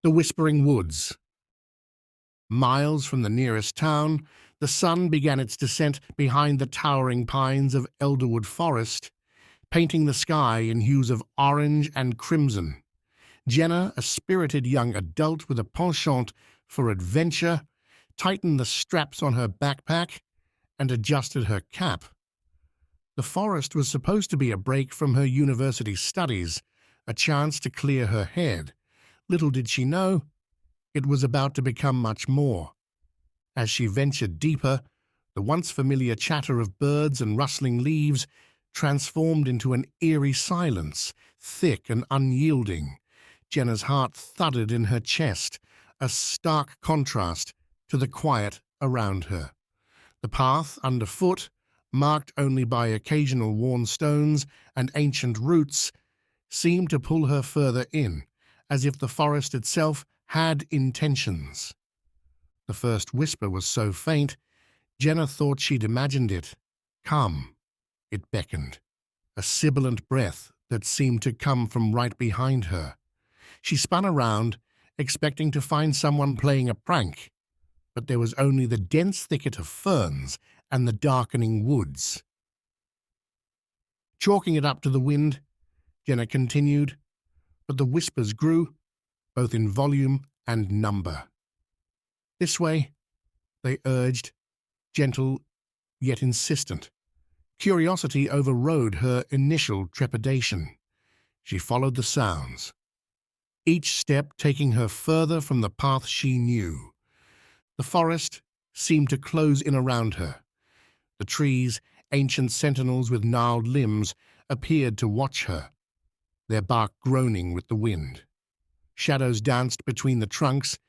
The Whispering Woods. Miles from the nearest town, the sun began its descent behind the towering pines of Elderwood Forest, painting the sky in hues of orange and crimson. Jenna, a spirited young adult with a penchant for adventure, tightened the straps on her backpack and adjusted her cap. The forest was supposed to be a break from her university studies, a chance to clear her head. Little did she know, it was about to become much more. As she ventured deeper, the once familiar chatter of birds and rustling leaves transformed into an eerie silence, thick and unyielding. Jenna's heart thudded in her chest, a stark contrast to the quiet around her. The path underfoot, marked only by occasional worn stones and ancient roots, seemed to pull her further in, as if the forest itself had intentions. The first whisper was so faint, Jenna thought she'd imagined it. Come, it beckoned, a sibilant breath that seemed to come from right behind her. She spun around, expecting to find someone playing a prank, but there was only the dense thicket of ferns and the darkening woods. Chalking it up to the wind, Jenna continued, but the whispers grew, both in volume and number. This way, they urged, gentle yet insistent. Curiosity overrode her initial trepidation. She followed the sounds, each step taking her further from the path she knew. The forest seemed to close in around her. The trees, ancient sentinels with gnarled limbs, appeared to watch her, their bark groaning with the wind. Shadows danced between the trunks,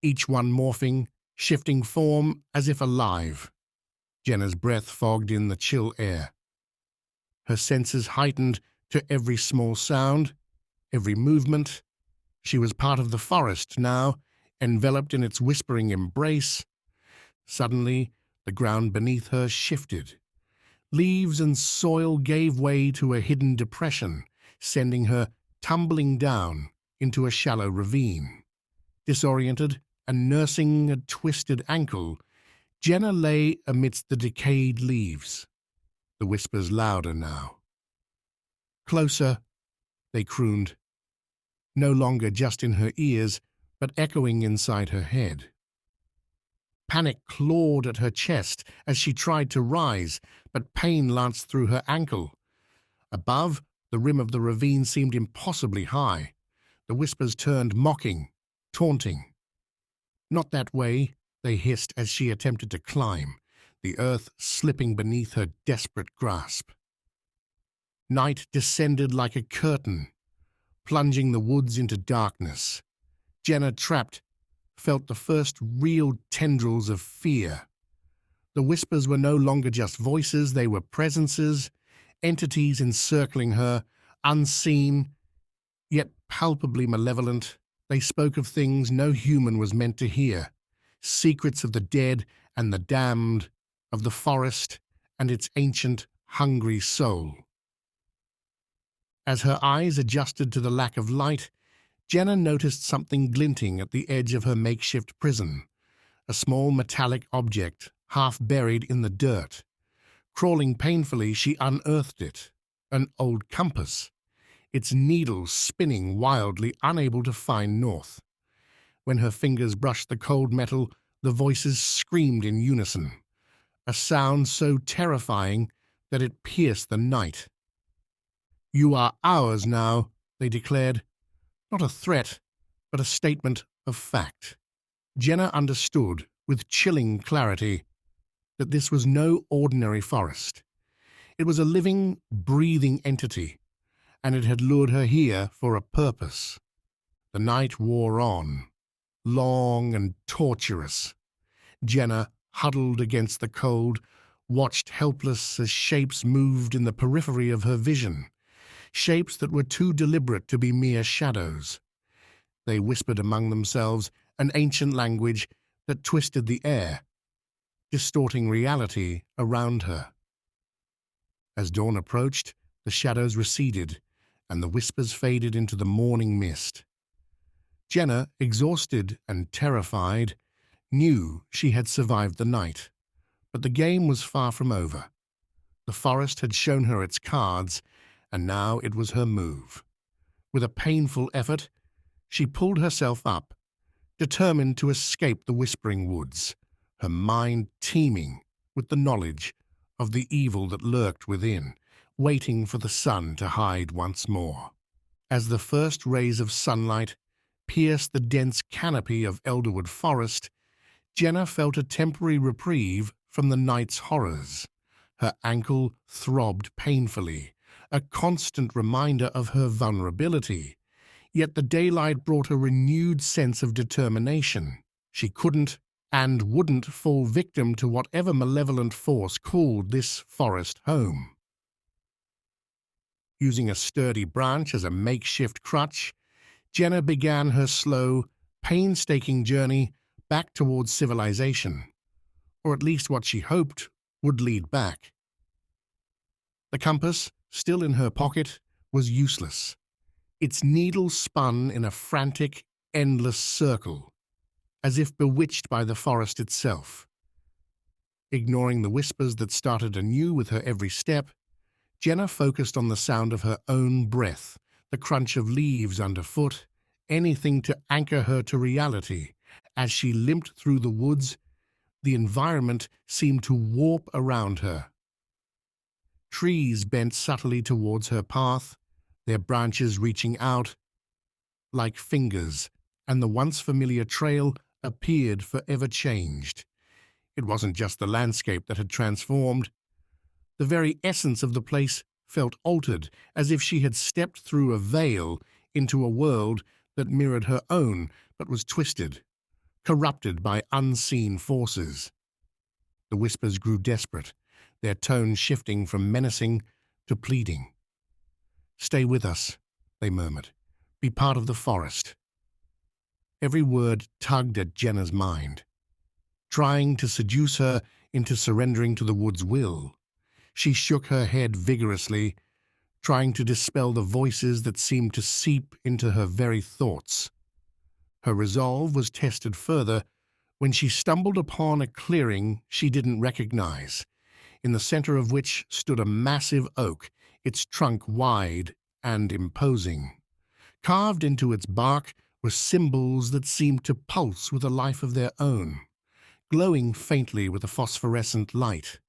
each one morphing, shifting form as if alive. Jenna's breath fogged in the chill air. Her senses heightened to every small sound, every movement. She was part of the forest now, enveloped in its whispering embrace. Suddenly, the ground beneath her shifted. Leaves and soil gave way to a hidden depression, sending her tumbling down into a shallow ravine. Disoriented and nursing a twisted ankle, Jenna lay amidst the decayed leaves, the whispers louder now. Closer, they crooned, no longer just in her ears, but echoing inside her head. Panic clawed at her chest as she tried to rise, but pain lanced through her ankle. Above, the rim of the ravine seemed impossibly high. The whispers turned mocking, taunting. Not that way, they hissed as she attempted to climb, the earth slipping beneath her desperate grasp. Night descended like a curtain, plunging the woods into darkness. Jenna, trapped, felt the first real tendrils of fear. The whispers were no longer just voices, they were presences, entities encircling her, unseen, yet palpably malevolent. They spoke of things no human was meant to hear, secrets of the dead and the damned, of the forest and its ancient, hungry soul. As her eyes adjusted to the lack of light, Jenna noticed something glinting at the edge of her makeshift prison, a small metallic object half buried in the dirt. Crawling painfully, she unearthed it, an old compass, its needle spinning wildly, unable to find north. When her fingers brushed the cold metal, the voices screamed in unison, a sound so terrifying that it pierced the night. "You are ours now," they declared. Not a threat, but a statement of fact. Jenna understood, with chilling clarity, that this was no ordinary forest. It was a living, breathing entity, and it had lured her here for a purpose. The night wore on, long and torturous. Jenna, huddled against the cold, watched helpless as shapes moved in the periphery of her vision, shapes that were too deliberate to be mere shadows. They whispered among themselves an ancient language that twisted the air, distorting reality around her. As dawn approached, the shadows receded, and the whispers faded into the morning mist. Jenna, exhausted and terrified, knew she had survived the night, but the game was far from over. The forest had shown her its cards, and now it was her move. With a painful effort, she pulled herself up, determined to escape the whispering woods, her mind teeming with the knowledge of the evil that lurked within, waiting for the sun to hide once more. As the first rays of sunlight pierced the dense canopy of elderwood forest, Jenna felt a temporary reprieve from the night's horrors. Her ankle throbbed painfully, a constant reminder of her vulnerability. Yet the daylight brought a renewed sense of determination. She couldn't and wouldn't fall victim to whatever malevolent force called this forest home. Using a sturdy branch as a makeshift crutch, Jenna began her slow, painstaking journey back towards civilization, or at least what she hoped would lead back. The compass, still in her pocket, was useless. Its needle spun in a frantic, endless circle, as if bewitched by the forest itself. Ignoring the whispers that started anew with her every step, Jenna focused on the sound of her own breath, the crunch of leaves underfoot, anything to anchor her to reality. As she limped through the woods, the environment seemed to warp around her. Trees bent subtly towards her path, their branches reaching out like fingers, and the once familiar trail appeared forever changed. It wasn't just the landscape that had transformed. The very essence of the place felt altered, as if she had stepped through a veil into a world that mirrored her own, but was twisted, corrupted by unseen forces. The whispers grew desperate, their tone shifting from menacing to pleading. "Stay with us," they murmured. "Be part of the forest." Every word tugged at Jenna's mind, trying to seduce her into surrendering to the wood's will. She shook her head vigorously, trying to dispel the voices that seemed to seep into her very thoughts. Her resolve was tested further when she stumbled upon a clearing she didn't recognize, in the center of which stood a massive oak, its trunk wide and imposing. Carved into its bark were symbols that seemed to pulse with a life of their own, glowing faintly with a phosphorescent light.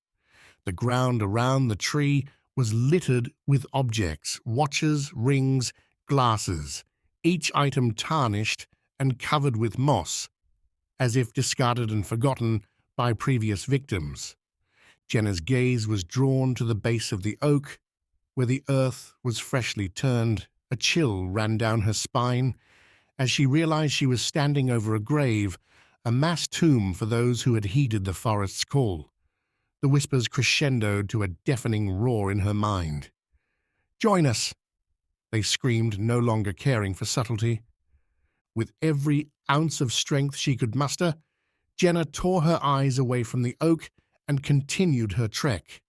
The ground around the tree was littered with objects, watches, rings, glasses, each item tarnished and covered with moss, as if discarded and forgotten by previous victims. Jenna's gaze was drawn to the base of the oak, where the earth was freshly turned. A chill ran down her spine as she realized she was standing over a grave, a mass tomb for those who had heeded the forest's call. The whispers crescendoed to a deafening roar in her mind. "Join us!" they screamed, no longer caring for subtlety. With every ounce of strength she could muster, Jenna tore her eyes away from the oak and continued her trek.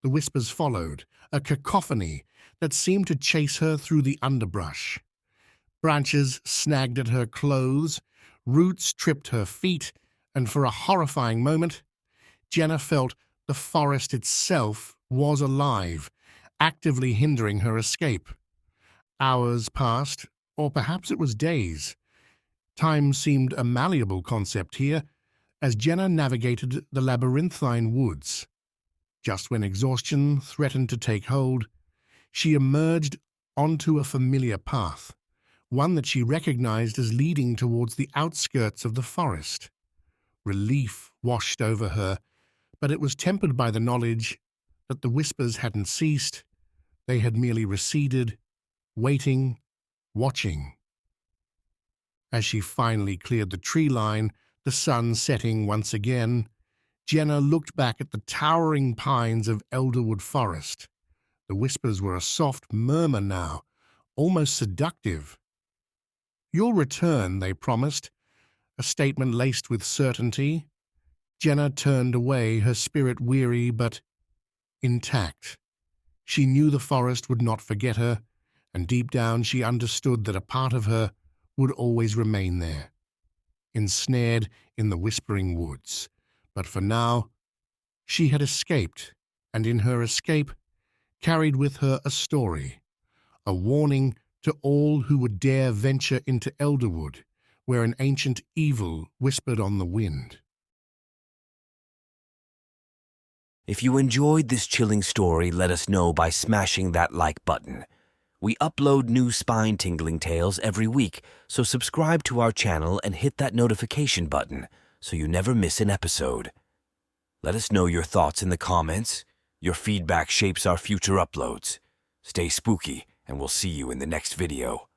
The whispers followed, a cacophony that seemed to chase her through the underbrush. Branches snagged at her clothes, roots tripped her feet, and for a horrifying moment, Jenna felt the forest itself was alive, actively hindering her escape. Hours passed, or perhaps it was days. Time seemed a malleable concept here, as Jenna navigated the labyrinthine woods. Just when exhaustion threatened to take hold, she emerged onto a familiar path, one that she recognized as leading towards the outskirts of the forest. Relief washed over her, but it was tempered by the knowledge that the whispers hadn't ceased. They had merely receded, waiting, watching. As she finally cleared the tree line, the sun setting once again, Jenna looked back at the towering pines of Elderwood Forest. The whispers were a soft murmur now, almost seductive. "You'll return," they promised, a statement laced with certainty. Jenna turned away, her spirit weary but intact. She knew the forest would not forget her, and deep down she understood that a part of her would always remain there, ensnared in the whispering woods. But for now, she had escaped, and in her escape carried with her a story, a warning to all who would dare venture into Elderwood, where an ancient evil whispered on the wind. If you enjoyed this chilling story, let us know by smashing that like button. We upload new spine-tingling tales every week, so subscribe to our channel and hit that notification button so you never miss an episode. Let us know your thoughts in the comments. Your feedback shapes our future uploads. Stay spooky, and we'll see you in the next video.